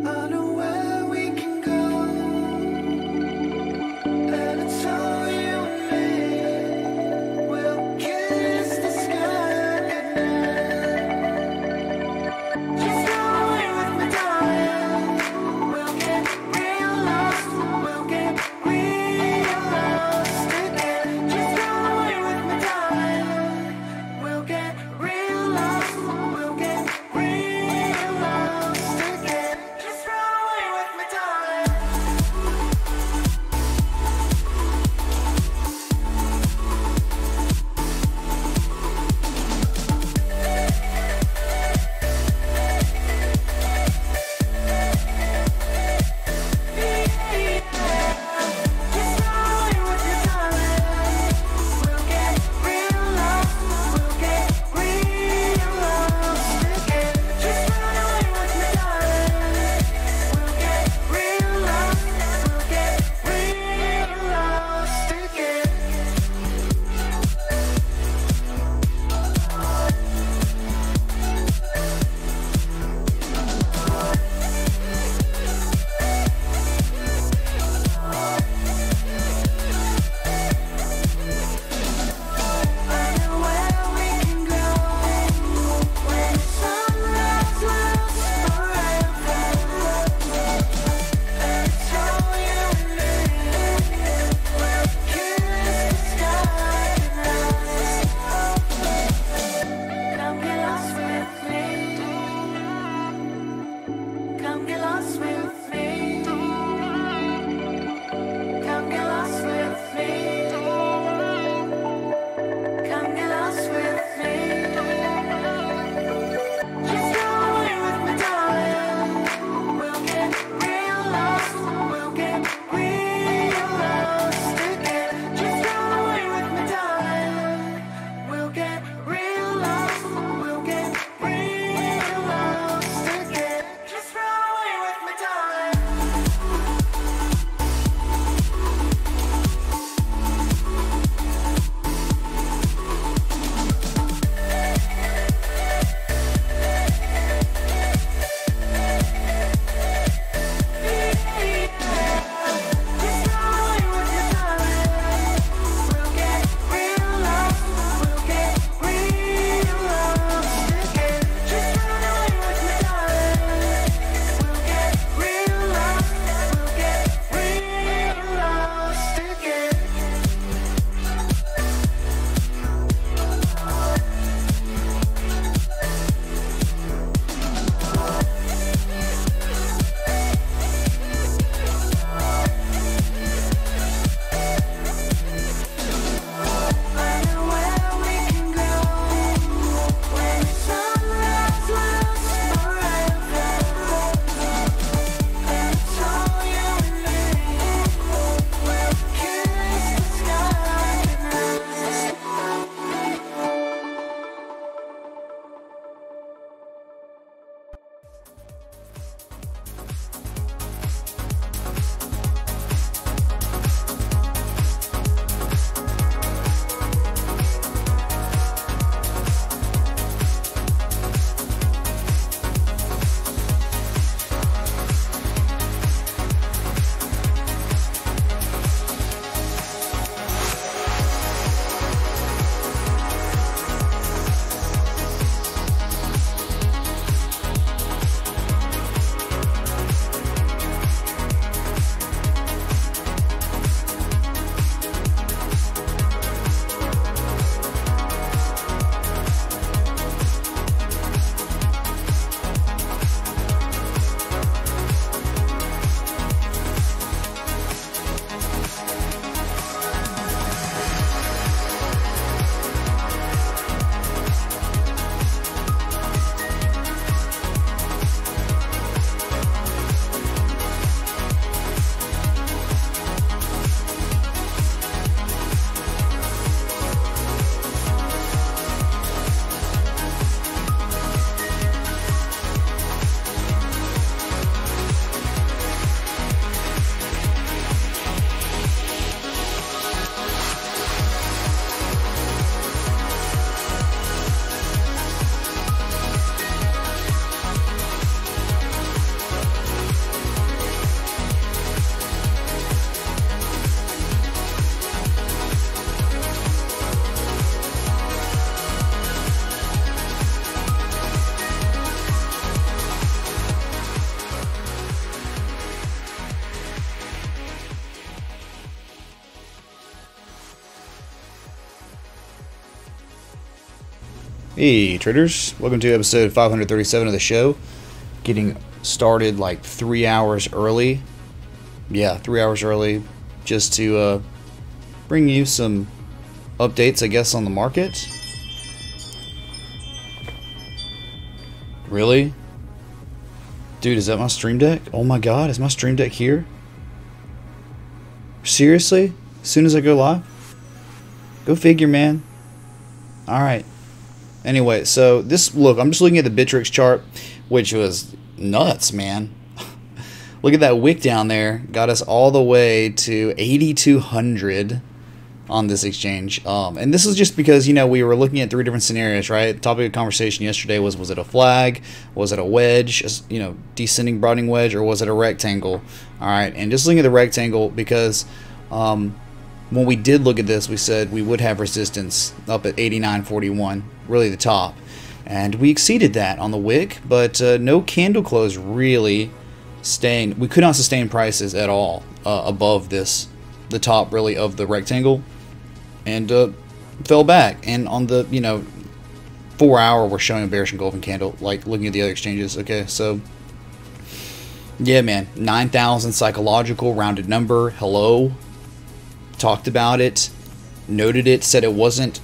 I know where we can go, and it's all you and me. We'll kiss the sky. Hey traders, welcome to episode 537 of the show. Getting started like 3 hours early. Yeah, 3 hours early, just to bring you some updates, I guess, on the market. Really? Dude, is that my stream deck? Oh my god, is my stream deck here? Seriously? As soon as I go live? Go figure, man. Alright. Anyway, so this, look, I'm just looking at the Bittrex chart, which was nuts, man. Look at that wick down there. Got us all the way to 8,200 on this exchange. And this is just because, you know, we were looking at 3 different scenarios, right? The topic of conversation yesterday was it a flag? Was it a wedge? You know, descending broadening wedge? Or was it a rectangle? All right, and just looking at the rectangle because when we did look at this, we said we would have resistance up at 89.41, really the top. And we exceeded that on the wick, but no candle close really staying. We could not sustain prices at all above this, the top really of the rectangle, and fell back. And on the, you know, 4 hour, we're showing a bearish engulfing candle, like looking at the other exchanges. Okay, so yeah, man, 9,000 psychological rounded number. Hello. Talked about it, noted it, said it wasn't,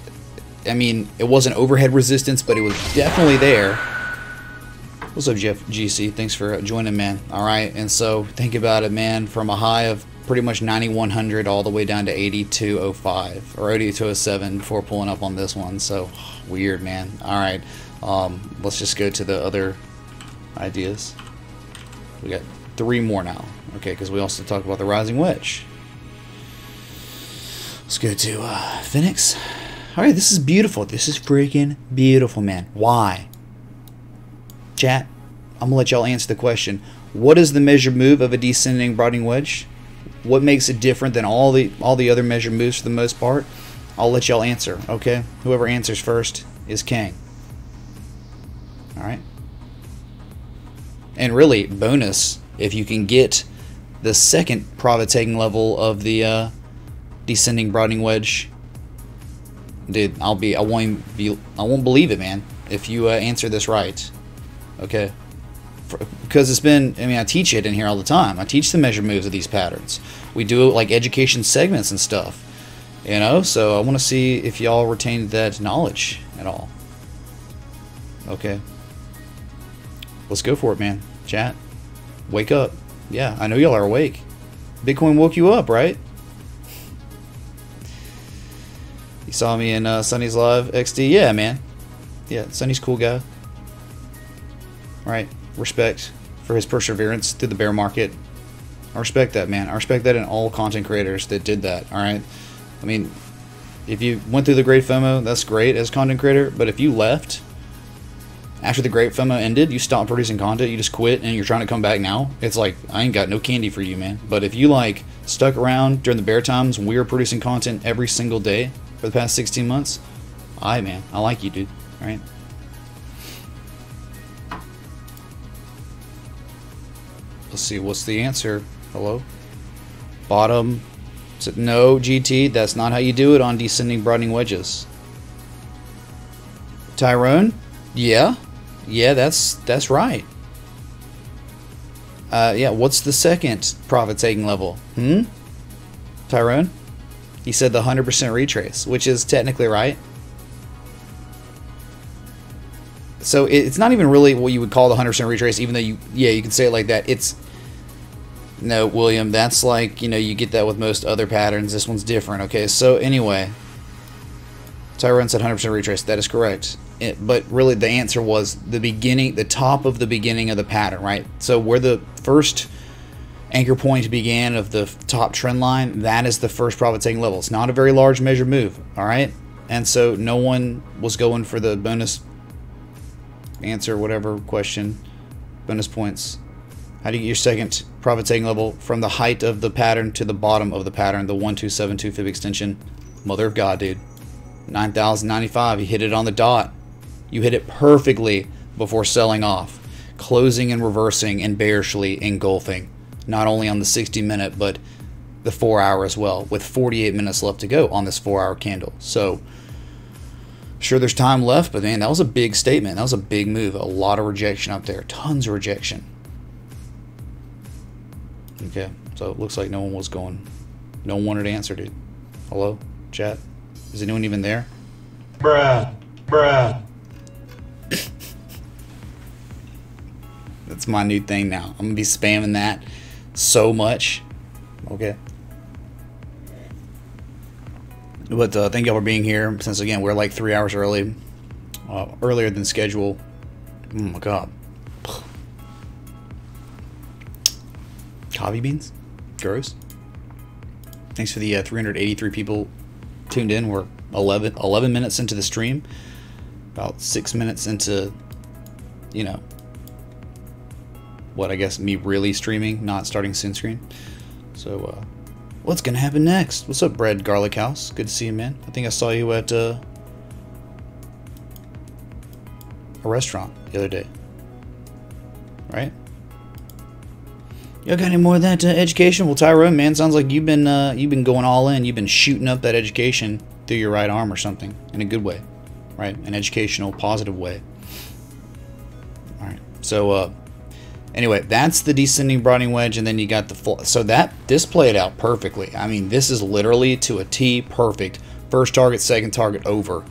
I mean, it wasn't overhead resistance, but it was definitely there. What's up, Jeff GC? Thanks for joining, man. All right, and so think about it, man, from a high of pretty much 9,100 all the way down to 8,205 or 8,207 before pulling up on this one. So weird, man. All right, let's just go to the other ideas. We got 3 more now, okay, because we also talked about the rising wedge. Let's go to Phoenix. All right, this is beautiful. This is freaking beautiful, man. Why? Chat, I'm gonna let y'all answer the question. What is the measured move of a descending broadening wedge? What makes it different than all the other measured moves for the most part? I'll let y'all answer. Okay, whoever answers first is king. All right. And really, bonus if you can get the second profit taking level of the descending broadening wedge, dude. I won't believe it, man, if you answer this right. Okay, because it's been, I mean, I teach it in here all the time. I teach the measure moves of these patterns. We do like education segments and stuff, you know. So I want to see if y'all retained that knowledge at all. Okay, let's go for it, man. Chat, wake up. Yeah, I know y'all are awake. Bitcoin woke you up, right? You saw me in Sonny's live XD. Yeah, man. Yeah, Sonny's cool guy. Alright, respect for his perseverance through the bear market. I respect that, man. I respect that in all content creators that did that. Alright? I mean, if you went through the great FOMO, that's great as a content creator. But if you left after the great FOMO ended, you stopped producing content, you just quit, and you're trying to come back now, it's like, I ain't got no candy for you, man. But if you, like, stuck around during the bear times when we were producing content every single day for the past 16 months, man, I like you, dude. All right. Let's see, what's the answer? Hello? Bottom. No, GT, that's not how you do it on descending broadening wedges. Tyrone? Yeah. Yeah, that's right. Yeah, what's the second profit taking level? Tyrone? He said the 100% retrace, which is technically right. So it's not even really what you would call the 100% retrace, even though you can say it like that. It's, no, William, that's like, you know, you get that with most other patterns. This one's different, okay? So anyway, Tyrone said 100% retrace. That is correct. But really the answer was the beginning, the top of the beginning of the pattern, right? So where the first anchor point began of the top trend line, that is the first profit taking level. It's not a very large measured move, all right? And so no one was going for the bonus answer, whatever question, bonus points. How do you get your second profit taking level from the height of the pattern to the bottom of the pattern, the 1272 fib extension? Mother of God, dude. 9,095, you hit it on the dot. You hit it perfectly before selling off, closing and reversing and bearishly engulfing. Not only on the 60-minute, but the 4 hour as well, with 48 minutes left to go on this 4 hour candle. So Sure, there's time left, but man, that was a big statement. That was a big move. A lot of rejection up there. Tons of rejection. Okay, so it looks like no one was going. No one wanted to answer, dude. Hello, chat? Is anyone even there? Bruh. Bruh. That's my new thing now. I'm gonna be spamming that so much. Okay. But thank y'all for being here. Since again we're like 3 hours early, earlier than schedule. Oh my god. Coffee beans? Gross. Thanks for the 383 people tuned in. We're 11 minutes into the stream. About 6 minutes into, you know, what I guess me really streaming, not starting Sin Screen. So, what's gonna happen next? What's up, Bread Garlic House? Good to see you, man. I think I saw you at a restaurant the other day, right? Y'all got any more of that education? Well, Tyrone, man, sounds like you've been going all in. You've been shooting up that education through your right arm or something in a good way, right? An educational, positive way. All right. So, anyway, that's the descending broadening wedge, and then you got the full. So this played out perfectly. I mean, this is literally to a T perfect. First target, second target, over.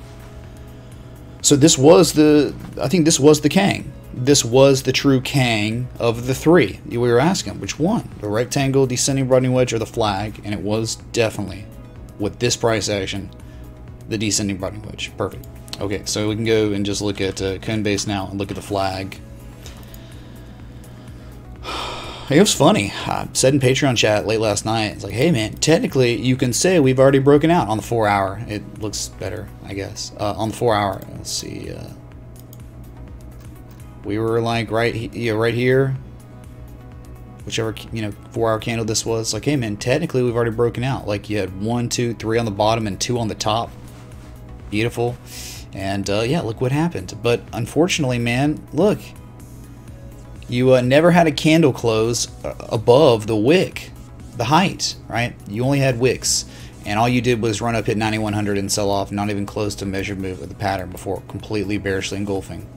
So this was I think this was the Kang. This was the true Kang of the three. We were asking which one, the rectangle, descending broadening wedge, or the flag, and it was definitely, with this price action, the descending broadening wedge. Perfect. Okay, so we can go and just look at Coinbase now and look at the flag. It was funny. I said in Patreon chat late last night, it's like, hey man, technically you can say we've already broken out on the 4 hour. It looks better, I guess. On the 4 hour, let's see. We were like right here, whichever 4 hour candle this was. Like, hey man, technically we've already broken out. Like you had 1, 2, 3 on the bottom and 2 on the top. Beautiful. And yeah, look what happened. But unfortunately, man, look. You never had a candle close above the wick, the height, right? You only had wicks, and all you did was run up, hit 9100 and sell off, not even close to measured move of the pattern before completely bearishly engulfing.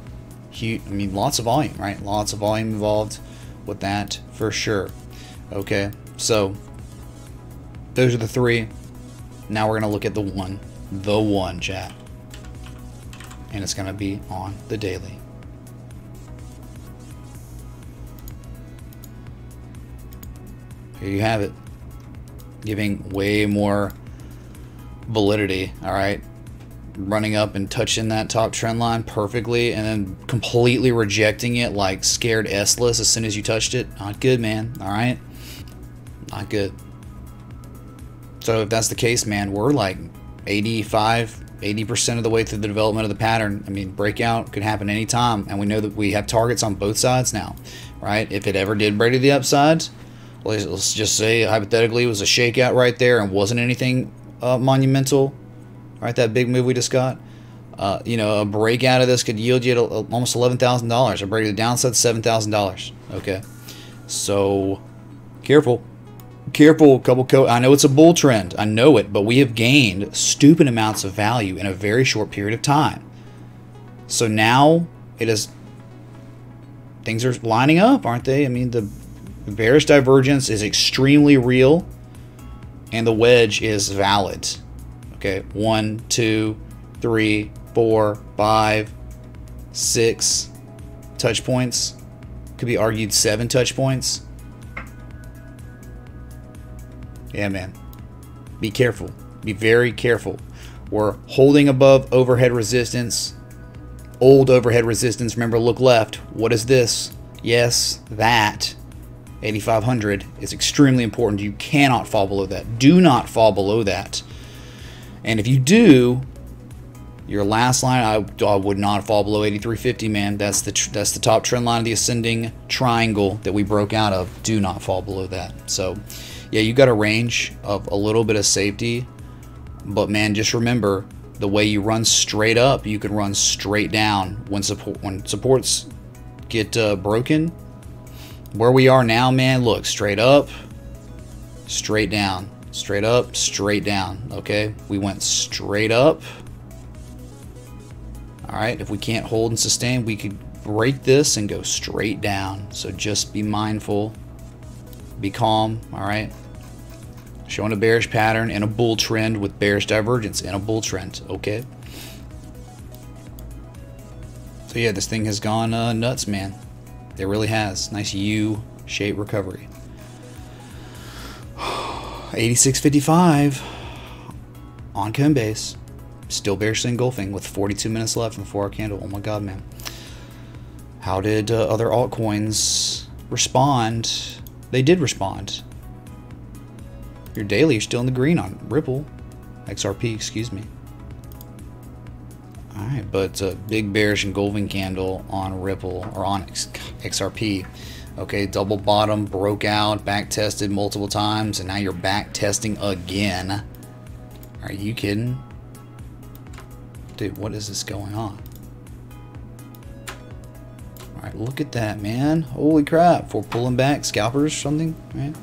Huge, I mean, lots of volume, right? Lots of volume involved with that for sure. Okay, so those are the three. Now we're gonna look at the one, chat, and it's gonna be on the daily. Here you have it, giving way more validity. All right, running up and touching that top trend line perfectly, and then completely rejecting it like scared S-less as soon as you touched it. Not good, man. All right, not good. So if that's the case, man, we're like 80% of the way through the development of the pattern. I mean, breakout could happen anytime, and we know that we have targets on both sides now, right? If it ever did break to the upside, let's just say hypothetically it was a shakeout right there and wasn't anything monumental, right? That big move we just got. A breakout of this could yield you almost $11,000. A break to the downside, $7,000. Okay, so careful. I know it's a bull trend. I know it, but we have gained stupid amounts of value in a very short period of time. So now things are lining up, aren't they? I mean, the bearish divergence is extremely real, and the wedge is valid. Okay, 1, 2, 3, 4, 5, 6 touch points. Could be argued 7 touch points. Yeah, man. Be careful. Be very careful. We're holding above overhead resistance. Old overhead resistance. Remember, look left. What is this? Yes, that. 8,500 is extremely important. You cannot fall below that. Do not fall below that. And if you do, your last line, I would not fall below 8,350, man. That's the top trend line of the ascending triangle that we broke out of. Do not fall below that. So, yeah, you got a range of a little bit of safety, but man, just remember the way you run straight up, you can run straight down when supports get broken. Where we are now, man, look, straight up, straight down, straight up, straight down. Okay, we went straight up, All right, if we can't hold and sustain, we could break this and go straight down. So just be mindful, be calm. All right, showing a bearish pattern in a bull trend with bearish divergence in a bull trend. Okay. So yeah, this thing has gone nuts, man. It really has. Nice U-shaped recovery. 86.55 on Coinbase. Still bearishly engulfing with 42 minutes left in the 4-hour candle. Oh my god, man. How did other altcoins respond? They did respond. Your daily, you're still in the green on Ripple. XRP, excuse me. Alright, but big bearish engulfing candle on Ripple, or on XRP. Okay, double bottom, broke out, back tested multiple times, and now you're back testing again. Are you kidding? Dude, what is this going on? Alright, look at that, man. Holy crap. For pulling back, scalpers or something, right?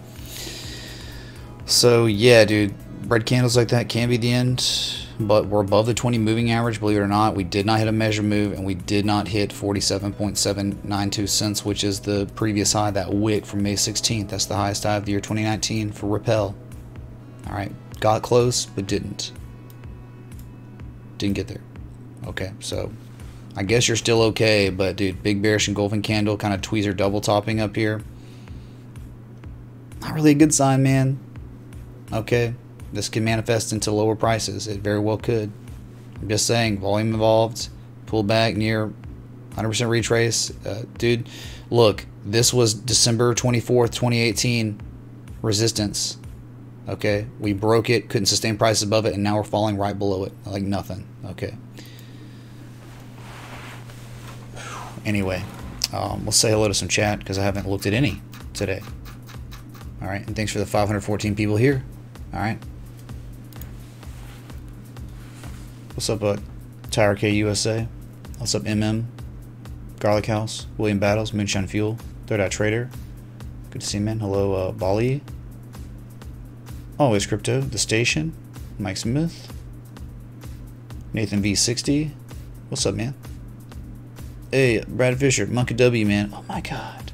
So, yeah, dude, red candles like that can be the end. But we're above the 20 moving average, believe it or not. We did not hit a measure move, and we did not hit 47.792 cents, which is the previous high, that wick from May 16th. That's the highest high of the year 2019 for Rappel. All right, got close, but didn't get there. Okay, so I guess you're still okay, but dude, big bearish engulfing candle, kind of tweezer double topping up here. Not really a good sign, man. Okay. This can manifest into lower prices. It very well could. I'm just saying, volume involved, pull back near 100% retrace. Dude, look, this was December 24th, 2018 resistance. Okay, we broke it, couldn't sustain prices above it, and now we're falling right below it like nothing. Okay. Anyway, we'll say hello to some chat because I haven't looked at any today. All right, and thanks for the 514 people here. All right. What's up, Tire K USA? What's up, MM? Garlic House, William Battles, Moonshine Fuel, Third Eye Trader. Good to see you, man. Hello, Bali. Always Crypto, The Station, Mike Smith, Nathan V60. What's up, man? Hey, Brad Fisher, Monkey W, man. Oh my god.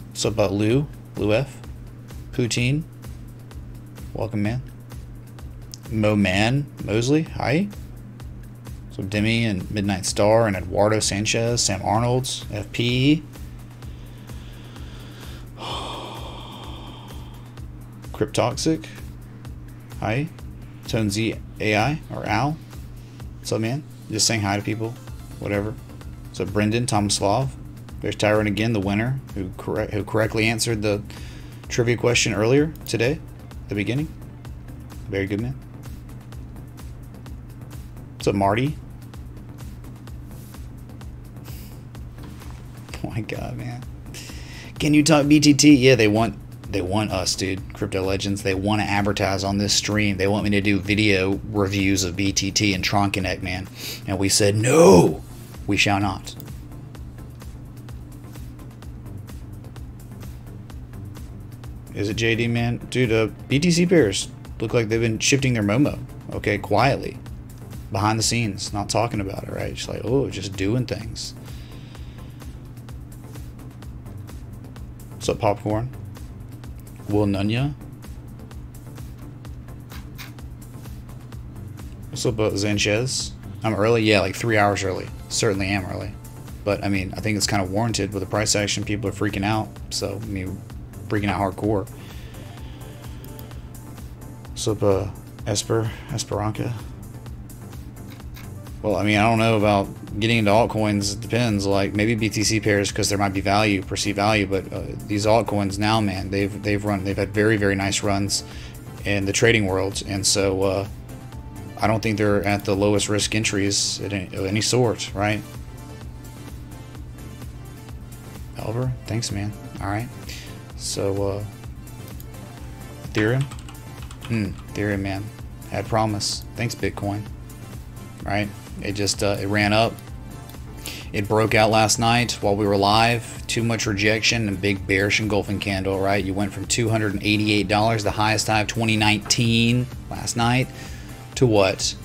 What's up, Lou F, Poutine. Welcome, man. Mosley, hi. So Demi and Midnight Star and Eduardo Sanchez, Sam Arnold's, FP. Cryptoxic, hi. Tone Z AI or Al. What's up, man? Just saying hi to people, whatever. So Brendan, Tom Slav. There's Tyrone again, the winner, who correctly answered the trivia question earlier today, at the beginning. Very good, man. What's up, Marty? Oh my god, man. Can you talk BTT? Yeah, they want us, dude. Crypto Legends. They want to advertise on this stream. They want me to do video reviews of BTT and Tron Connect, man. And we said, no, we shall not. Is it JD, man? Dude, BTC pairs look like they've been shifting their Momo. Okay, quietly. Behind the scenes, not talking about it, right? Just like, oh, just doing things. What's up, Popcorn? Will Nunya? What's up, Sanchez? I'm early? Yeah, like 3 hours early. Certainly am early. But, I mean, I think it's kind of warranted with the price action. People are freaking out. So, I mean, freaking out hardcore. What's up, Esperanca? Well, I mean, I don't know about getting into altcoins. It depends. Like maybe BTC pairs because there might be value, perceived value. But these altcoins now, man, they've had very, very nice runs in the trading world, and so I don't think they're at the lowest risk entries at any sort, right? Oliver, thanks, man. All right, so Ethereum, Ethereum, man, had promise. Thanks, Bitcoin. Right? It just it ran up. It broke out last night while we were live. Too much rejection and big bearish engulfing candle, right? You went from $288, the highest high of 2019 last night, to what?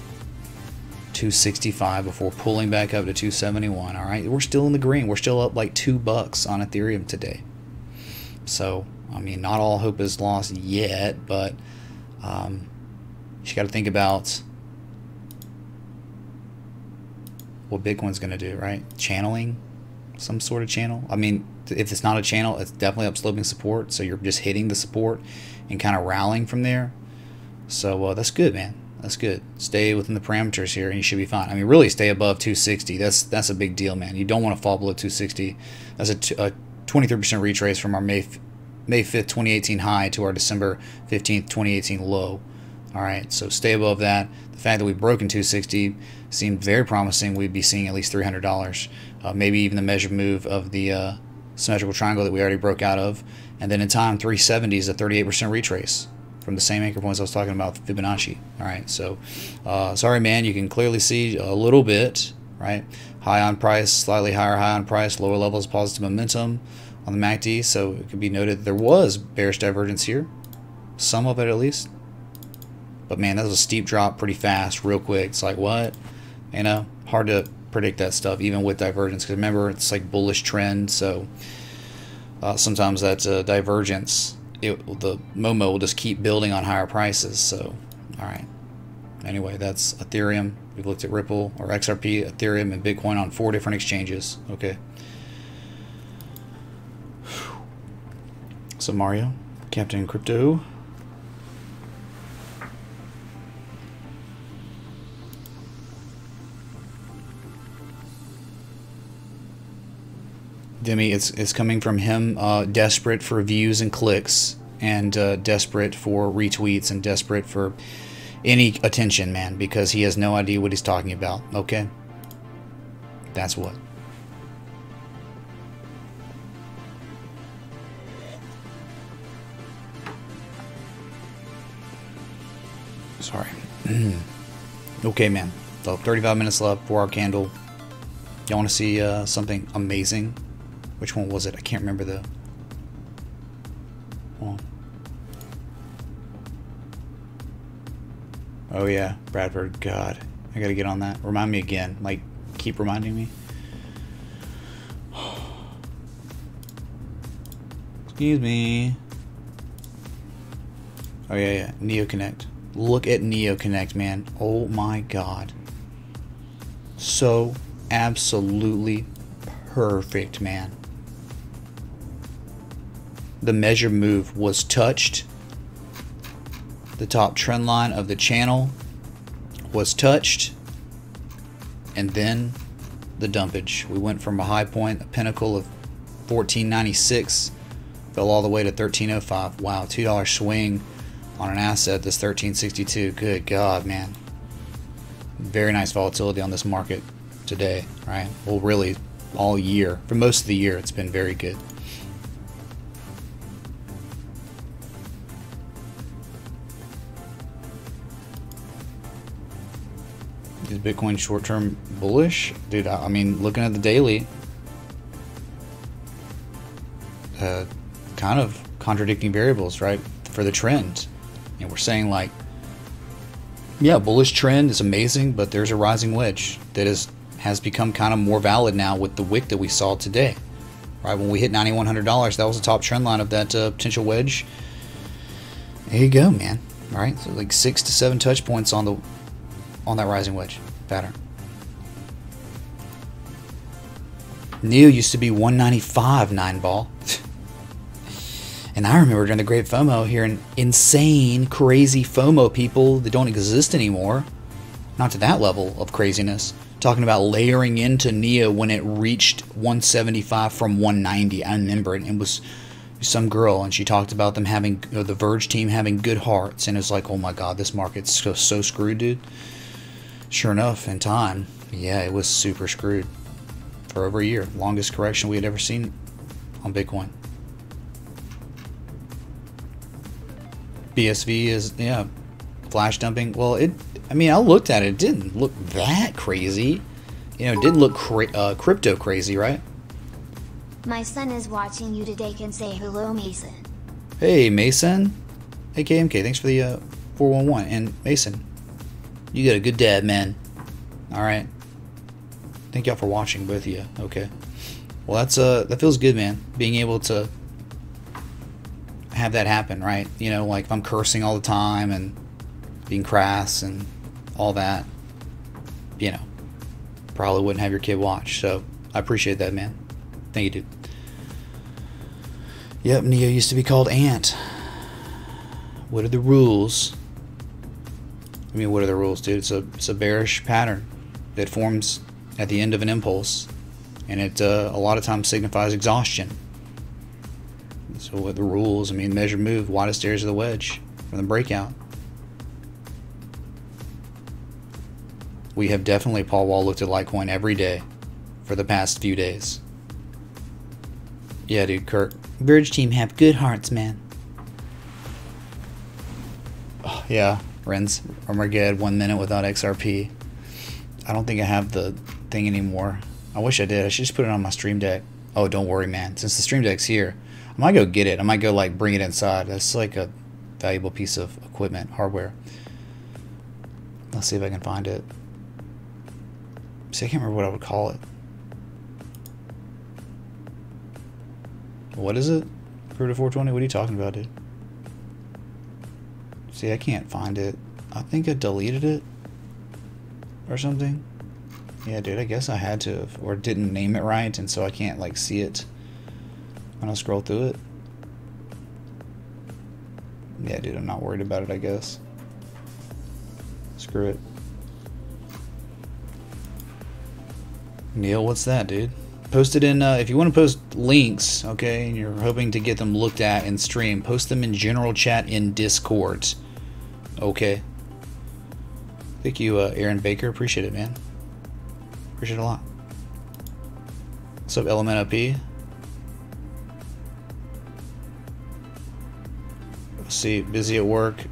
265 before pulling back up to 271. All right, we're still in the green. We're still up like $2 on Ethereum today. So I mean, not all hope is lost yet, but you got to think about what Bitcoin's going to do, right? Channeling, some sort of channel. I mean, if it's not a channel, it's definitely upsloping support. So you're just hitting the support and kind of rallying from there. So that's good, man. That's good. Stay within the parameters here, and you should be fine. I mean, really, stay above 260. That's a big deal, man. You don't want to fall below 260. That's a 23% retrace from our May 5th, 2018 high to our December 15th, 2018 low. All right, so stay above that. The fact that we've broken 260 seemed very promising. We'd be seeing at least $300, maybe even the measured move of the symmetrical triangle that we already broke out of. And then in time, 370 is a 38% retrace from the same anchor points I was talking about, Fibonacci. All right, so sorry, man, you can clearly see a little bit, right? High on price, slightly higher high on price, lower levels, positive momentum on the MACD. So it can be noted that there was bearish divergence here, some of it at least. But man, that was a steep drop pretty fast, real quick. It's like, what? You know, hard to predict that stuff, even with divergence. Because remember, it's like bullish trend. So sometimes that divergence, the Momo will just keep building on higher prices. So, all right. Anyway, that's Ethereum. We've looked at Ripple, or XRP, Ethereum, and Bitcoin on 4 different exchanges. Okay. So Mario, Captain Crypto. Demi, it's coming from him, desperate for views and clicks, and desperate for retweets, and desperate for any attention, man, because he has no idea what he's talking about. Okay, that's what. Sorry. Okay, man. So 35 minutes left. 4-hour candle. Y'all want to see something amazing? Which one was it? I can't remember the. Oh yeah, Bradford. God, I gotta get on that. Remind me again. Like, keep reminding me. Excuse me. Oh yeah. Neo Connect. Look at Neo Connect, man. Oh my God. So absolutely perfect, man. The measure move was touched. The top trend line of the channel was touched. And then the dumpage. We went from a high point, a pinnacle of 1496, fell all the way to 1305. Wow, $2 swing on an asset that's 1362. Good God, man. Very nice volatility on this market today, right? Well, really all year. For most of the year, it's been very good. Is Bitcoin short-term bullish? Dude, I mean, looking at the daily, kind of contradicting variables, right, for the trend. And we're saying, like, yeah, bullish trend is amazing, but there's a rising wedge that has become kind of more valid now with the wick that we saw today. Right, when we hit $9,100, that was the top trend line of that potential wedge. There you go, man. All right, so like 6 to 7 touch points on that rising wedge pattern. Neo used to be 195 9 ball. And I remember during the Great FOMO hearing insane, crazy FOMO people that don't exist anymore, not to that level of craziness, talking about layering into Neo when it reached 175 from 190. I remember it. It was some girl, and she talked about them having, the Verge team having good hearts, and it's like, oh my God, this market's so screwed, dude. Sure enough, in time, yeah, it was super screwed for over a year. Longest correction we had ever seen on Bitcoin. BSV is, yeah, flash dumping. Well, I mean, I looked at it. It didn't look that crazy. You know, it didn't look crypto crazy, right? My son is watching you today. Can say hello, Mason. Hey, Mason. Hey, KMK. Thanks for the 411. And Mason, you got a good dad, man. Alright. Thank y'all for watching, both of you. Okay. Well, that feels good, man. Being able to have that happen, right? You know, like if I'm cursing all the time and being crass and all that, you know, probably wouldn't have your kid watch. So I appreciate that, man. Thank you, dude. Yep, Neo used to be called Ant. What are the rules? I mean, what are the rules, dude? It's a bearish pattern that forms at the end of an impulse, and it a lot of times signifies exhaustion. So what are the rules? I mean, measure move, widest areas of the wedge from the breakout. We have definitely Paul Wall looked at Litecoin every day for the past few days. Yeah, dude, Kirk. Verge team have good hearts, man. Oh, yeah, Ren's Armageddon 1 minute without XRP. I don't think I have the thing anymore. I wish I did. I should just put it on my stream deck. Oh, don't worry, man. Since the stream deck's here, I might go get it. I might go like bring it inside. That's like a valuable piece of equipment, hardware. Let's see if I can find it. See, I can't remember what I would call it. What is it? Proof to 420? What are you talking about, dude? See, I can't find it. I think I deleted it or something. Yeah, dude, I guess I had to have, or didn't name it right, and so I can't like see it when I scroll through it. Yeah, dude, I'm not worried about it, I guess. Screw it. Neil, what's that, dude? Post it in, if you want to post links, okay, and you're hoping to get them looked at in stream, post them in general chat in Discord. Okay. Thank you, Aaron Baker. Appreciate it, man. Appreciate it a lot. What's up, Element OP? Let's see, busy at work.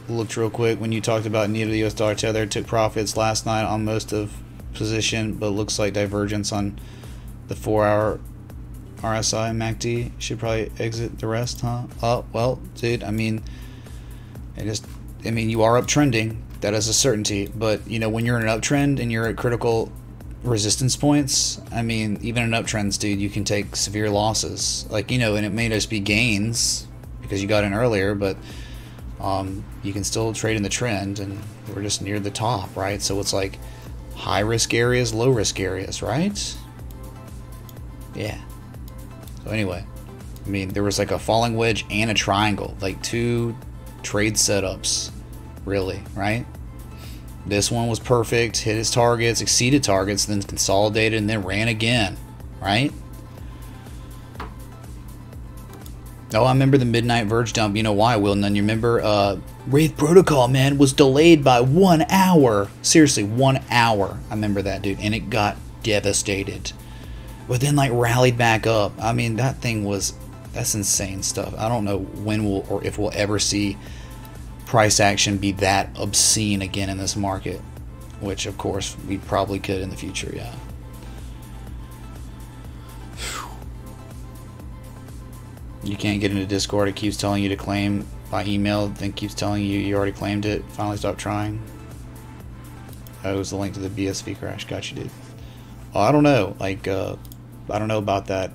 Looked real quick when you talked about need of the US dollar tether. Took profits last night on most of position, but looks like divergence on the 4-hour RSI and MACD. Should probably exit the rest, huh? Oh, well, dude, I mean, you are uptrending. That is a certainty. But, you know, when you're in an uptrend and you're at critical resistance points, I mean, even in uptrends, dude, you can take severe losses. Like, you know, and it may just be gains because you got in earlier, but you can still trade in the trend, and we're just near the top, right? So it's like high risk areas, low risk areas, right? Yeah. So anyway, I mean, there was like a falling wedge and a triangle, like two trade setups, really, right? This one was perfect, hit its targets, exceeded targets, then consolidated, and then ran again, right? Oh, I remember the midnight Verge dump. You know why, Will Nunn? You remember Wraith Protocol, man, was delayed by 1 hour. Seriously, 1 hour. I remember that, dude. And it got devastated. But then, like, rallied back up. I mean, that thing was... That's insane stuff. I don't know when we'll, or if we'll ever see price action be that obscene again in this market. Which, of course, we probably could in the future, yeah. You can't get into Discord. It keeps telling you to claim by email, then keeps telling you you already claimed it. Finally stop trying. That was the link to the BSV crash. Got you, dude. Oh, I don't know. Like, I don't know about that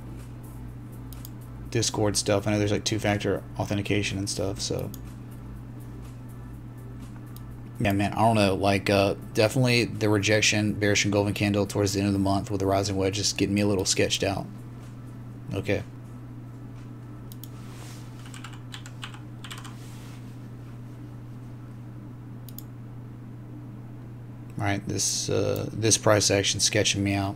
Discord stuff. I know there's like 2-factor authentication and stuff, so. Yeah, man, I don't know. Like, definitely the rejection, bearish engulfing candle towards the end of the month with the rising wedge is getting me a little sketched out. Okay. Alright, this price action sketching me out.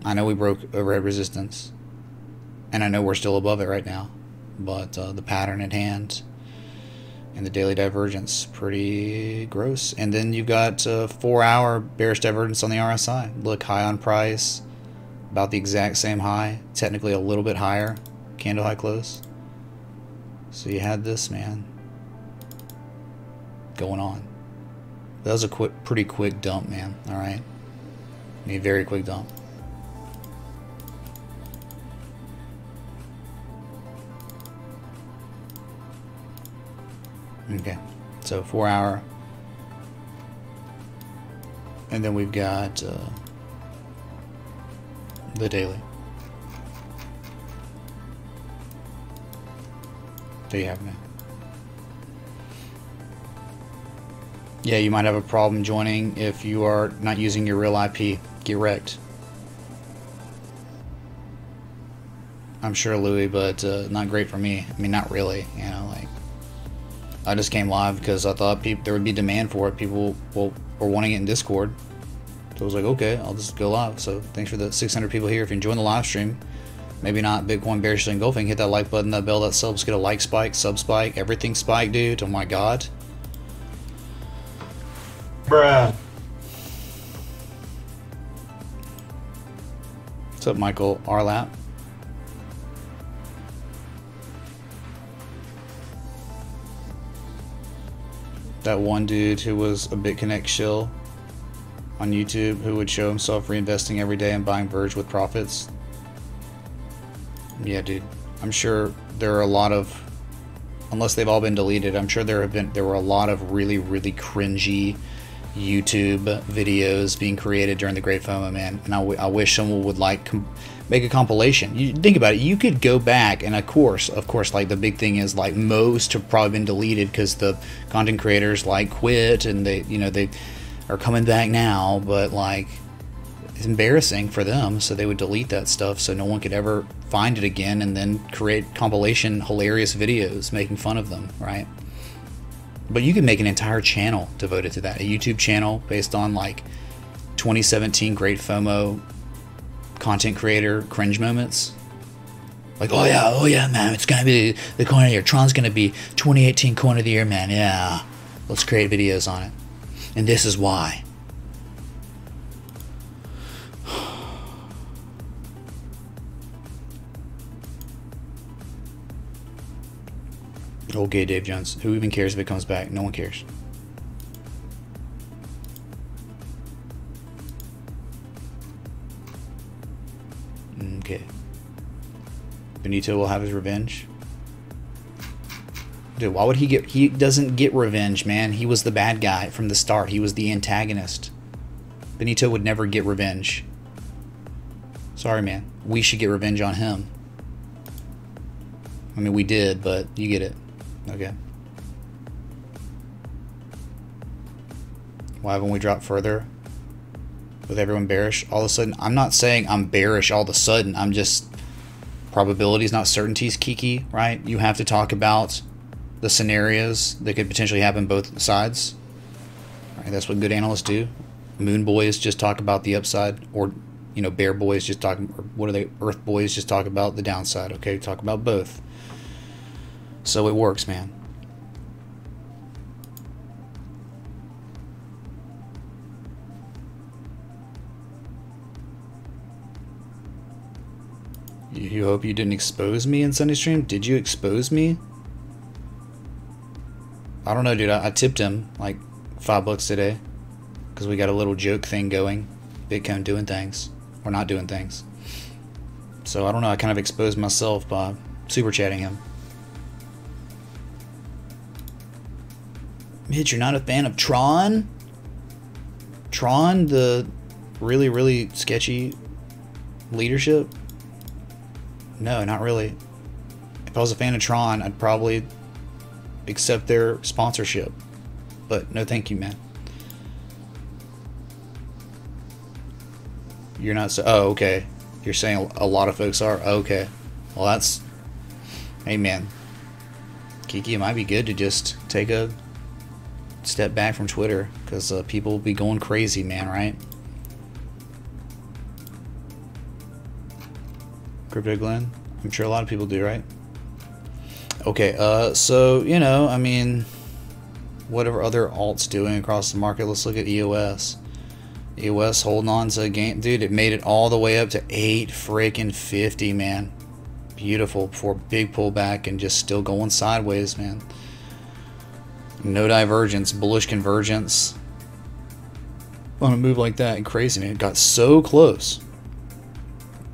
I know we broke overhead resistance, and I know we're still above it right now, but the pattern at hand and the daily divergence, pretty gross. And then you've got 4-hour bearish divergence on the RSI. Look, high on price, about the exact same high, technically a little bit higher, candle high close. So you had this, man, going on. That was a pretty quick dump, man. Alright. I mean, very quick dump. Okay. So 4-hour And then we've got the daily. There you have it, man. Yeah, you might have a problem joining if you are not using your real IP. Get wrecked. I'm sure, Louis, but not great for me. I mean, not really. You know, like, I just came live because I thought there would be demand for it. People were wanting it in Discord. So I was like, okay, I'll just go live. So thanks for the 600 people here. If you're enjoying the live stream, maybe not Bitcoin, Bearishly, Engulfing, hit that like button, that bell, that subs, get a like spike, sub spike, everything spike, dude. Oh my god. Bruh. What's up, Michael Arlap? That one dude who was a BitConnect shill on YouTube who would show himself reinvesting every day and buying Verge with profits. Yeah, dude. I'm sure there are a lot of, unless they've all been deleted, I'm sure there were a lot of really, really cringy YouTube videos being created during the Great FOMO, man. And I wish someone would like make a compilation. You think about it, you could go back, and of course, like the big thing is like most have probably been deleted because the content creators like quit and they are coming back now, but like it's embarrassing for them, so they would delete that stuff so no one could ever find it again and then create compilation hilarious videos making fun of them, right? But you could make an entire channel devoted to that, a YouTube channel based on like 2017 Great FOMO content creator cringe moments. Like, oh yeah, man, it's gonna be the coin of the year. Tron's gonna be 2018 coin of the year, man. Yeah, let's create videos on it, and this is why. Okay, Dave Jones. Who even cares if it comes back? No one cares. Okay. Benito will have his revenge. Dude, why would he get... He doesn't get revenge, man. He was the bad guy from the start. He was the antagonist. Benito would never get revenge. Sorry, man. We should get revenge on him. I mean, we did, but you get it. Okay. Why haven't we dropped further? With everyone bearish all of a sudden? I'm not saying I'm bearish all of a sudden. I'm just... Probabilities, not certainties, Kiki, right? You have to talk about the scenarios that could potentially happen both sides. Right, that's what good analysts do. Moon boys just talk about the upside, or, you know, bear boys just talk, or what are they? Earth boys just talk about the downside. Okay, talk about both. So it works, man. You hope you didn't expose me in Sunday stream? Did you expose me? I don't know, dude. I tipped him like $5 today because we got a little joke thing going. Bitcoin doing things or not doing things. So I don't know. I kind of exposed myself by super chatting him. Mitch, you're not a fan of Tron? Tron, the really, really sketchy leadership? No, not really. If I was a fan of Tron, I'd probably accept their sponsorship. But no thank you, man. You're not so... Oh, okay. You're saying a lot of folks are? Okay. Well, that's... Hey, man. Kiki, it might be good to just take a step back from Twitter, because people will be going crazy, man, right? Crypto Glenn? I'm sure a lot of people do, right? Okay, so, you know, I mean, whatever other alts doing across the market, let's look at EOS. EOS holding on to a game. Dude, it made it all the way up to 850, man. Beautiful, before big pullback and just still going sideways, man. No divergence, bullish convergence. On a move like that, and crazy, man. It got so close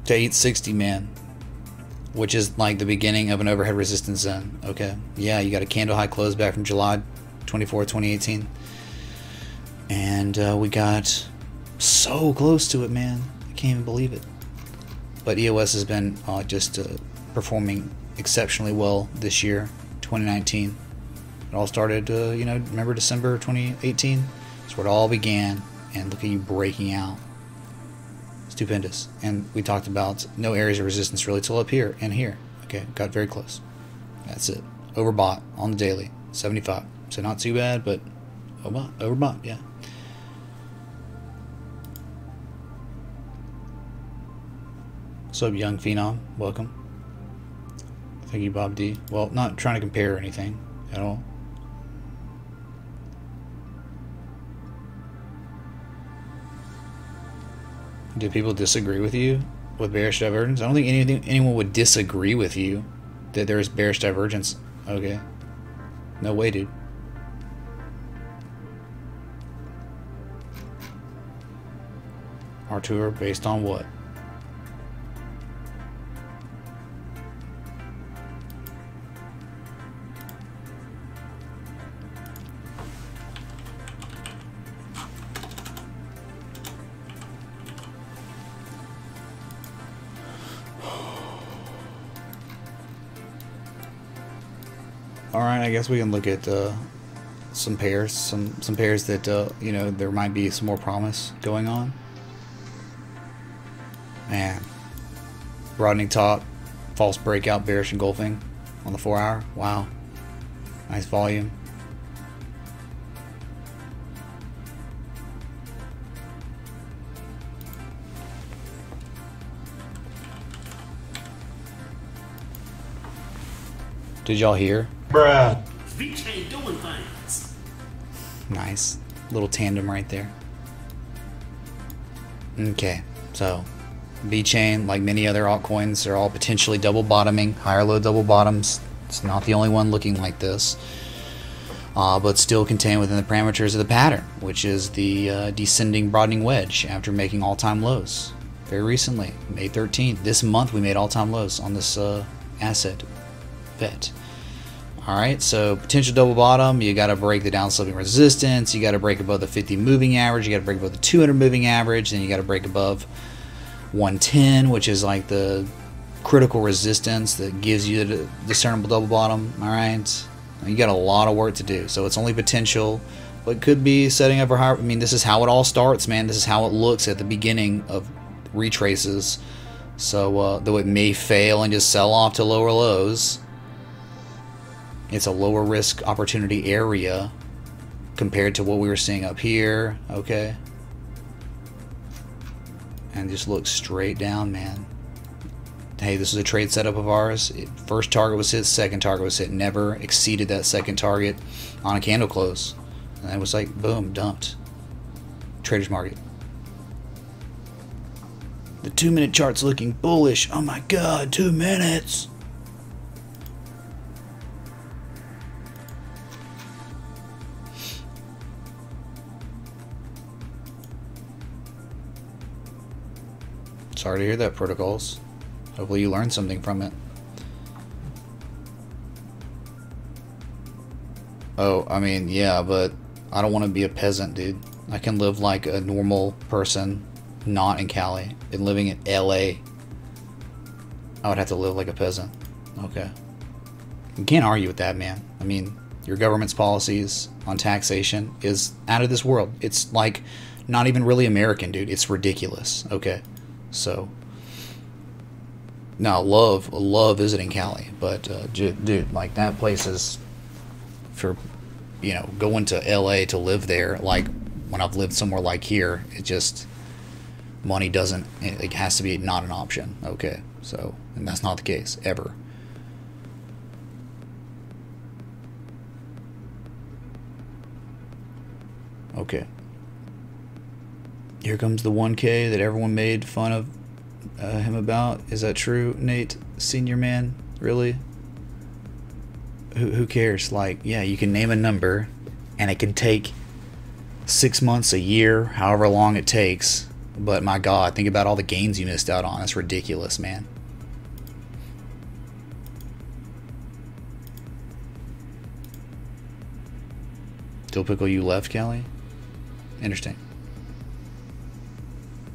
to 860, man, which is like the beginning of an overhead resistance zone. Okay, yeah, you got a candle high close back from July 24, 2018, and we got So close to it, man. I can't even believe it. But EOS has been just performing exceptionally well this year, 2019. It all started, you know, remember December 2018? That's where it all began. And look at you breaking out. Stupendous. And we talked about no areas of resistance really till up here and here. Okay, got very close. That's it. Overbought on the daily, 75. So not too bad, but overbought, yeah. What's up, young phenom? Welcome. Thank you, Bob D. Well, not trying to compare anything at all. Do people disagree with you with bearish divergence? I don't think anyone would disagree with you that there is bearish divergence. Okay. No way, dude. Artur, based on what? Alright, I guess we can look at some pairs, some pairs that you know, there might be some more promise going on. Man, broadening top, false breakout, bearish engulfing on the 4 hour. Wow, nice volume. Did y'all hear? Bruh. VJ doing things. Nice. Little tandem right there. Okay, so VeChain, like many other altcoins, are all potentially double bottoming, higher low double bottoms. It's not the only one looking like this, but still contained within the parameters of the pattern, which is the descending broadening wedge after making all-time lows very recently, May 13th. This month we made all-time lows on this asset bet. Alright, so potential double bottom, you got to break the downsloping resistance, you got to break above the 50 moving average, you got to break above the 200 moving average, then you got to break above 110, which is like the critical resistance that gives you the discernible double bottom. Alright, you got a lot of work to do, so it's only potential, but could be setting up for higher. I mean, this is how it all starts, man. This is how it looks at the beginning of retraces. So though it may fail and just sell off to lower lows, it's a lower risk opportunity area compared to what we were seeing up here. Okay, and just look straight down, man. Hey, this is a trade setup of ours. First target was hit, second target was hit, never exceeded that second target on a candle close, and it was like boom, dumped. Traders market. The 2-minute chart's looking bullish. Oh my god, 2 minutes. Sorry to hear that, protocols. Hopefully you learned something from it. Oh, I mean, yeah, but I don't want to be a peasant, dude. I can live like a normal person, not in Cali. And living in LA, I would have to live like a peasant. Okay. You can't argue with that, man. I mean, your government's policies on taxation is out of this world. It's like not even really American, dude. It's ridiculous. Okay. So, now love visiting Cali, but dude, like that place is for, you know, going to LA to live there. Like when I've lived somewhere like here, it just money doesn't. It has to be not an option. Okay, so and that's not the case ever. Okay. Here comes the 1K that everyone made fun of him about. Is that true, Nate, senior man? Really? Who cares? Like, yeah, you can name a number, and it can take 6 months, a year, however long it takes. But my God, think about all the gains you missed out on. That's ridiculous, man. Dill Pickle, you left, Kelly? Interesting.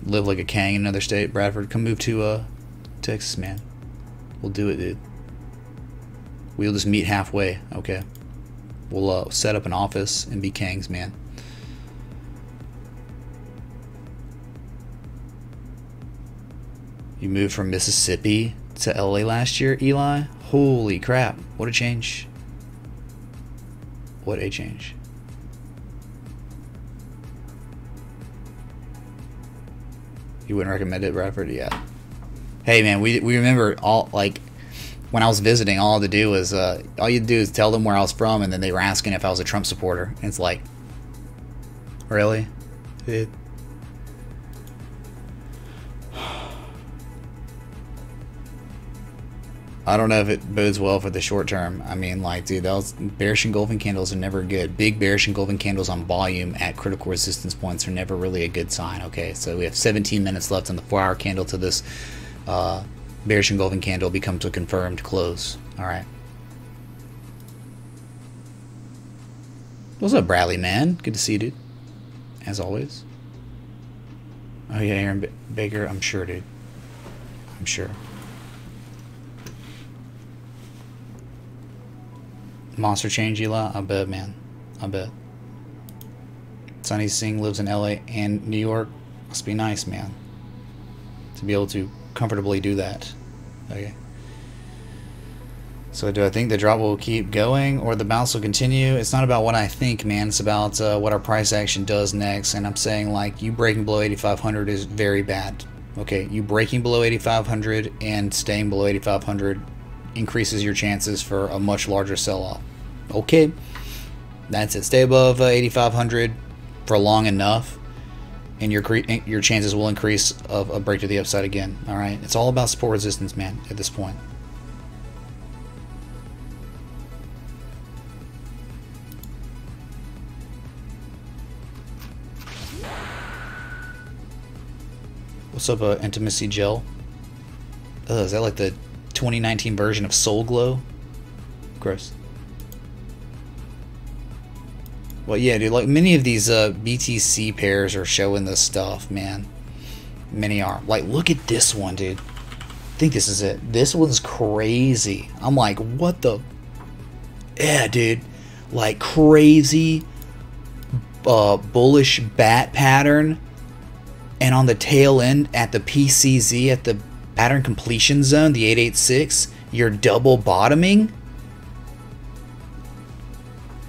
live like a king in another state. Bradford, come move to Texas, man. We'll do it, dude. We'll just meet halfway, okay? We'll set up an office and be kings, man. You moved from Mississippi to LA last year, Eli? Holy crap. What a change. What a change. You wouldn't recommend it, Bradford? Yeah. Hey, man, we remember all, like, when I was visiting, all I had to do was, all you do is tell them where I was from, and then they were asking if I was a Trump supporter. And it's like, really? Dude. I don't know if it bodes well for the short term. I mean, like, dude, those bearish engulfing candles are never good. Big bearish engulfing candles on volume at critical resistance points are never really a good sign, okay? So we have 17 minutes left on the 4-hour candle to this bearish engulfing candle becomes a confirmed close. All right. What's up, Bradley, man? Good to see you, dude. As always. Oh, yeah, Aaron Baker. I'm sure, dude. I'm sure. Monster change, Eli? I bet, man. I bet. Sonny Singh lives in LA and New York. Must be nice, man. To be able to comfortably do that. Okay. So do I think the drop will keep going or the bounce will continue? It's not about what I think, man. It's about what our price action does next. And I'm saying, like, you breaking below 8,500 is very bad. Okay, you breaking below 8,500 and staying below 8,500 increases your chances for a much larger sell-off. Okay, that's it. Stay above 8,500 for long enough, and your chances will increase of a break to the upside again. All right, it's all about support resistance, man. At this point. What's up, Intimacy Gel? Is that like the 2019 version of Soul Glow? Gross. Well, yeah, dude, like many of these BTC pairs are showing this stuff, man. Many are. Like, look at this one, dude. I think this is it. This one's crazy. I'm like, what the? Yeah, dude. Like, crazy bullish bat pattern. And on the tail end at the PCZ, at the pattern completion zone, the 886, you're double bottoming.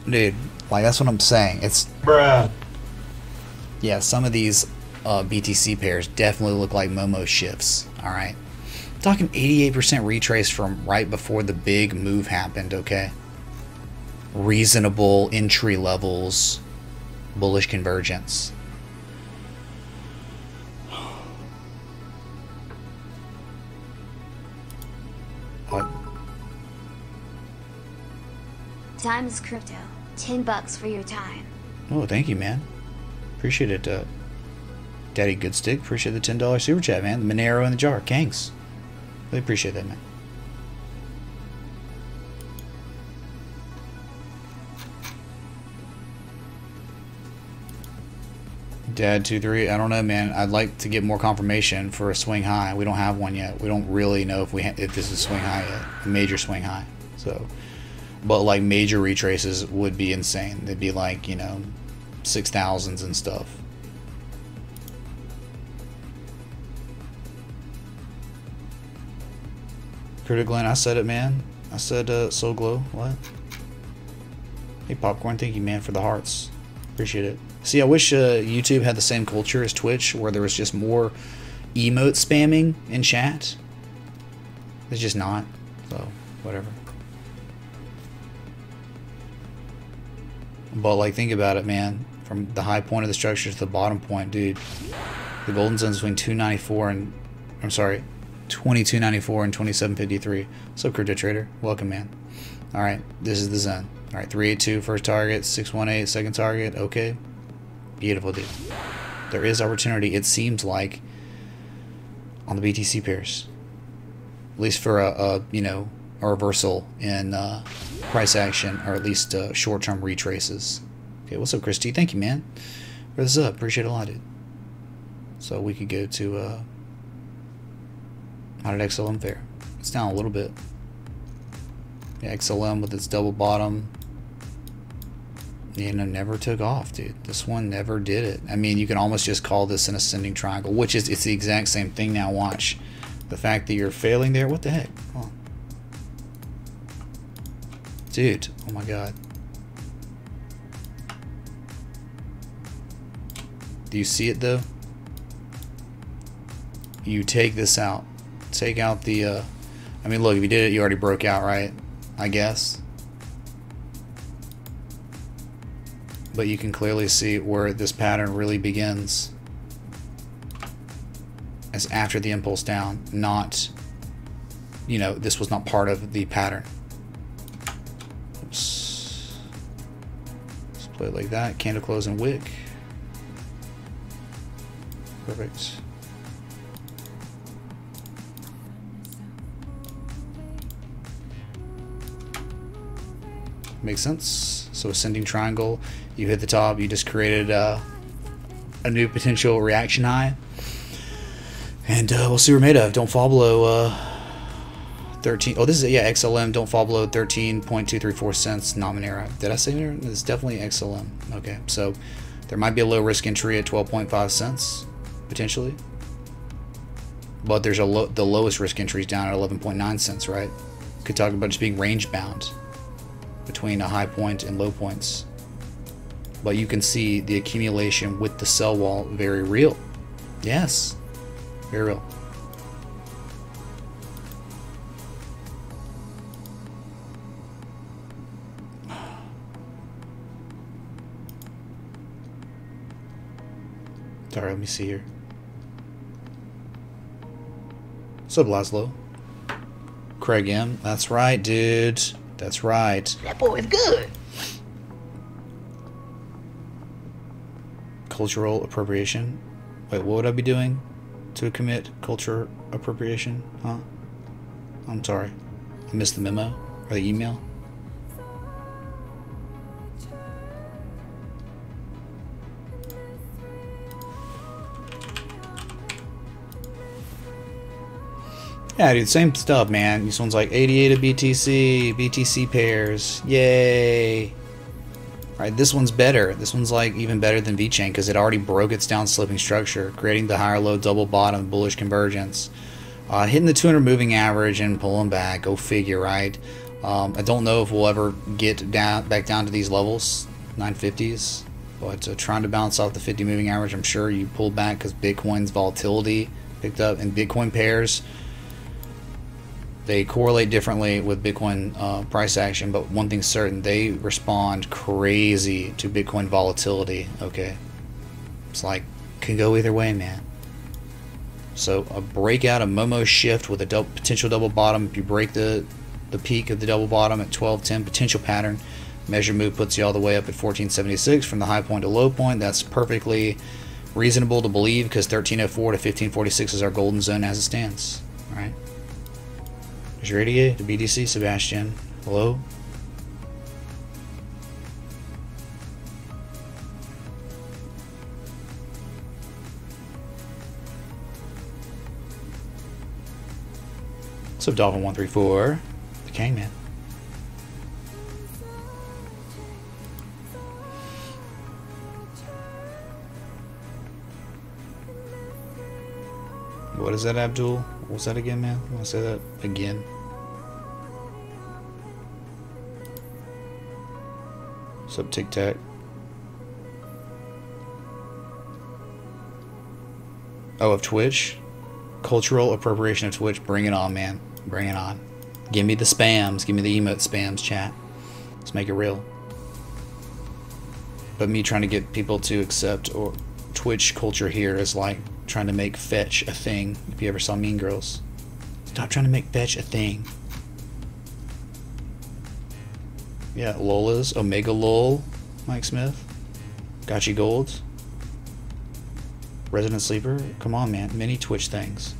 Dude, like, that's what I'm saying. It's Bruh. Yeah, some of these BTC pairs definitely look like Momo shifts. Alright, talking 88% retrace from right before the big move happened. Okay, reasonable entry levels, bullish convergence. What? Times crypto. $10 for your time. Oh, thank you, man. Appreciate it, Daddy Goodstick. Appreciate the $10 super chat, man. The Monero in the jar. Kangs. Really appreciate that, man. Dad23, I don't know, man. I'd like to get more confirmation for a swing high. We don't have one yet. We don't really know if if this is a swing high yet. A major swing high. So, but like major retraces would be insane. They'd be like, you know, 6,000s and stuff. Critical Glenn, I said it, man. I said Soul Glow. What? Hey, Popcorn, thank you, man, for the hearts. Appreciate it. See, I wish YouTube had the same culture as Twitch, where there was just more emote spamming in chat. It's just not. So, whatever. But, like, think about it, man. From the high point of the structure to the bottom point, dude. The golden zone is between 294 and... I'm sorry. 2294 and 2753. What's up, Crypto Trader? Welcome, man. Alright, this is the zone. Alright, 382 first target, 618 second target. Okay. Beautiful, dude. There is opportunity, it seems like, on the BTC pairs. At least for a you know, a reversal in price action, or at least short-term retraces. Okay, what's up, Christy? Thank you, man. For this up. Appreciate it a lot, dude. So we could go to how did XLM fare? It's down a little bit. Yeah, XLM with its double bottom. You know, never took off, dude. This one never did it. I mean, you can almost just call this an ascending triangle, which is, it's the exact same thing now. Watch. The fact that you're failing there, what the heck? Oh. Dude, oh my god. Do you see it though? You take this out. Take out the, I mean, look, if you did it, you already broke out, right? I guess. But you can clearly see where this pattern really begins. As after the impulse down, not, you know, this was not part of the pattern. Oops. Let's play it like that. Candle close and wick. Perfect. Makes sense. So ascending triangle, you hit the top, you just created a new potential reaction high. And we'll see what we're made of. Don't fall below 13. Oh, this is, yeah, XLM. Don't fall below 13.234 cents Nominera. Did I say there? It's definitely XLM. Okay, so there might be a low risk entry at 12.5 cents, potentially. But there's the lowest risk entry is down at 11.9 cents, right? Could talk about just being range bound between a high point and low points. But you can see the accumulation with the sell wall very real. Yes. Very real. Sorry, let me see here. What's up, Laszlo? Craig M. That's right, dude. That's right. That boy is good. Cultural appropriation. Wait, what would I be doing to commit culture appropriation? Huh? I'm sorry. I missed the memo or the email. Yeah, dude, same stuff, man. This one's like 88 of BTC, BTC pairs. Yay. Right, this one's better. This one's like even better than VeChain because it already broke its down slipping structure, creating the higher low double bottom bullish convergence. Hitting the 200 moving average and pulling back. Go figure, right? I don't know if we'll ever get back down to these levels, 950s. But trying to bounce off the 50 moving average, I'm sure you pulled back because Bitcoin's volatility picked up, and Bitcoin pairs, they correlate differently with Bitcoin price action, but one thing's certain, they respond crazy to Bitcoin volatility. Okay, it's like, can go either way, man. So a breakout, a Momo shift with a potential double bottom. If you break the peak of the double bottom at 1210, potential pattern, measure move puts you all the way up at 1476 from the high point to low point. That's perfectly reasonable to believe because 1304 to 1546 is our golden zone as it stands. All right. Is your 88 to BTC, Sebastian? Hello? What's up, Dolphin134? The Kangman. What is that, Abdul? What was that again, man? I want to say that again. What's up, Tic Tac? Oh, of Twitch? Cultural appropriation of Twitch. Bring it on, man. Bring it on. Give me the spams. Give me the emote spams, chat. Let's make it real. But me trying to get people to accept or Twitch culture here is like trying to make fetch a thing. If you ever saw Mean Girls. Stop trying to make fetch a thing. Yeah, Lola's, Omega Lol, Mike Smith, Gotchi Gold, Resident Sleeper. Come on, man. Many Twitch things.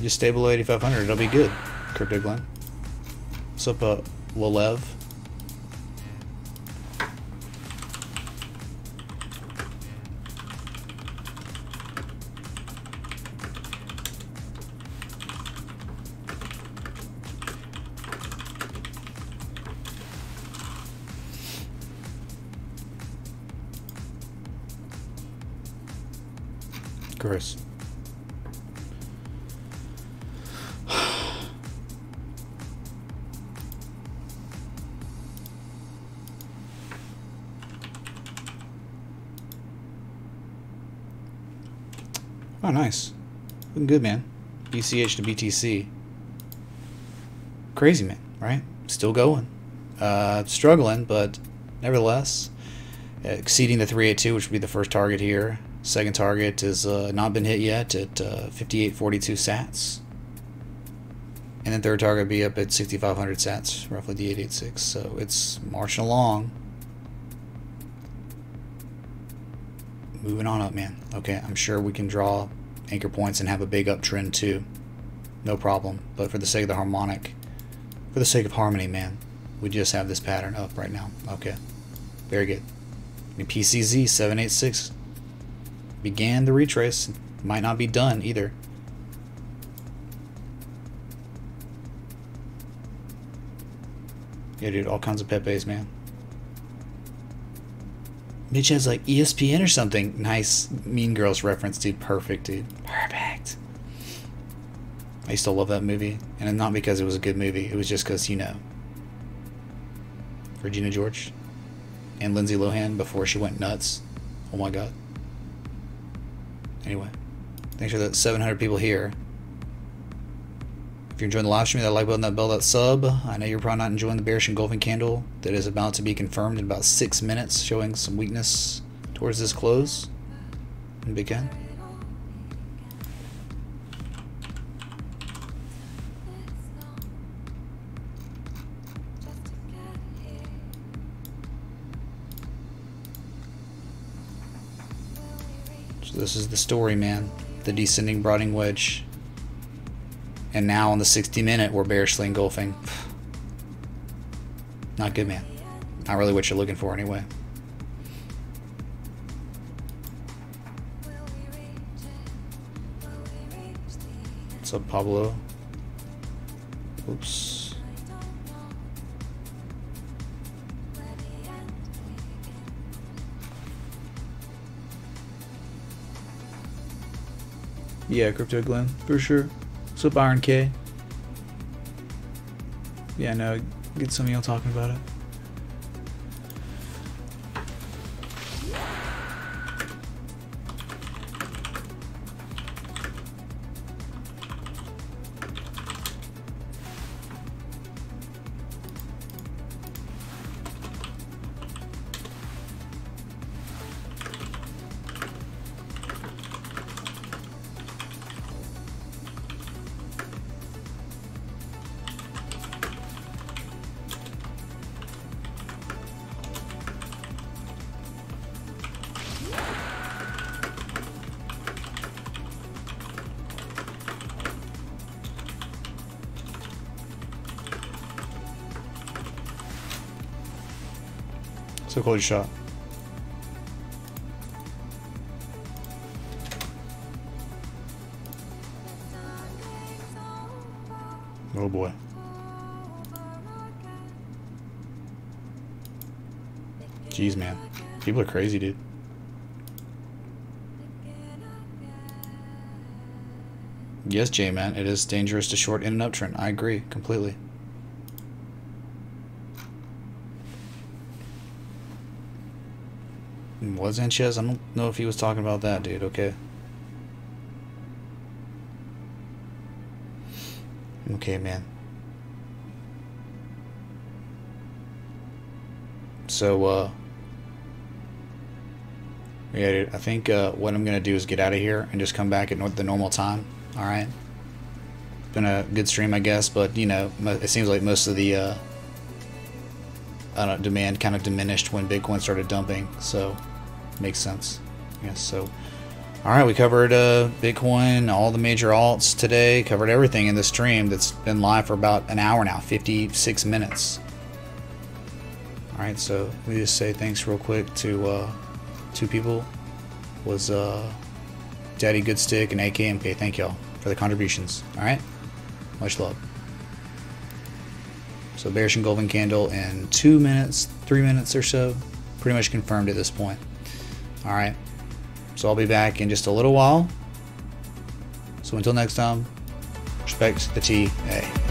Just stay below 8,500. It'll be good. Crypto Glenn. What's up, Lolev? Gross. Oh, nice. Looking good, man. BCH to BTC. Crazy, man, right? Still going. Struggling, but nevertheless, exceeding the 382, which would be the first target here. Second target has not been hit yet at 5842 sats. And then third target would be up at 6500 sats, roughly the 886. So it's marching along. Moving on up, man. Okay, I'm sure we can draw anchor points and have a big uptrend too. No problem. But for the sake of the harmonic, for the sake of harmony, man, we just have this pattern up right now. Okay, very good. And PCZ 786 began the retrace. Might not be done either. Yeah, dude, all kinds of Pepes, man. Mitch has like ESPN or something. Nice Mean Girls reference, dude. Perfect, dude. Perfect. I used to love that movie. And not because it was a good movie. It was just because, you know, Regina George and Lindsay Lohan before she went nuts. Oh my god. Anyway, thanks for the 700 people here. If you're enjoying the live stream, that like button, that bell, that sub. I know you're probably not enjoying the bearish engulfing candle that is about to be confirmed in about 6 minutes, showing some weakness towards this close. And begin. So this is the story, man. The descending broadening wedge. And now on the 60-minute, we're bearishly engulfing. Not good, man. Not really what you're looking for, anyway. What's up, Pablo? Oops. Yeah, Crypto Glenn, for sure. What's up, Iron K? Yeah, no, get some of y'all talking about it. So cold shot. Oh boy. Jeez, man. People are crazy, dude. Yes, J-Man, it is dangerous to short in an uptrend. I agree completely. Was Sanchez? I don't know if he was talking about that, dude. Okay. Okay, man. So, yeah, dude, I think what I'm going to do is get out of here and just come back at the normal time. Alright? Been a good stream, I guess, but, you know, it seems like most of the, I don't know, demand kind of diminished when Bitcoin started dumping, so makes sense. Yes, so alright, we covered Bitcoin, all the major alts today, covered everything in the stream that's been live for about an hour now, 56 minutes. Alright, so let me just say thanks real quick to two people. Was Daddy Goodstick and AKMK. Thank y'all for the contributions. Alright? Much love. So bearish engulfing candle in 2 minutes, 3 minutes or so. Pretty much confirmed at this point. Alright. So I'll be back in just a little while. So until next time, respect the TA.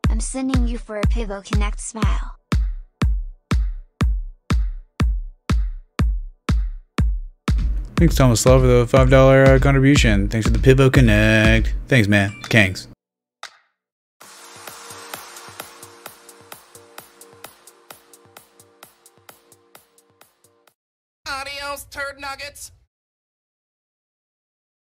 I'm sending you for a Pivo Connect smile. Thanks, Thomas Love, for the $5 contribution. Thanks for the Pivo Connect. Thanks, man. Kangs. Adios, turd nuggets.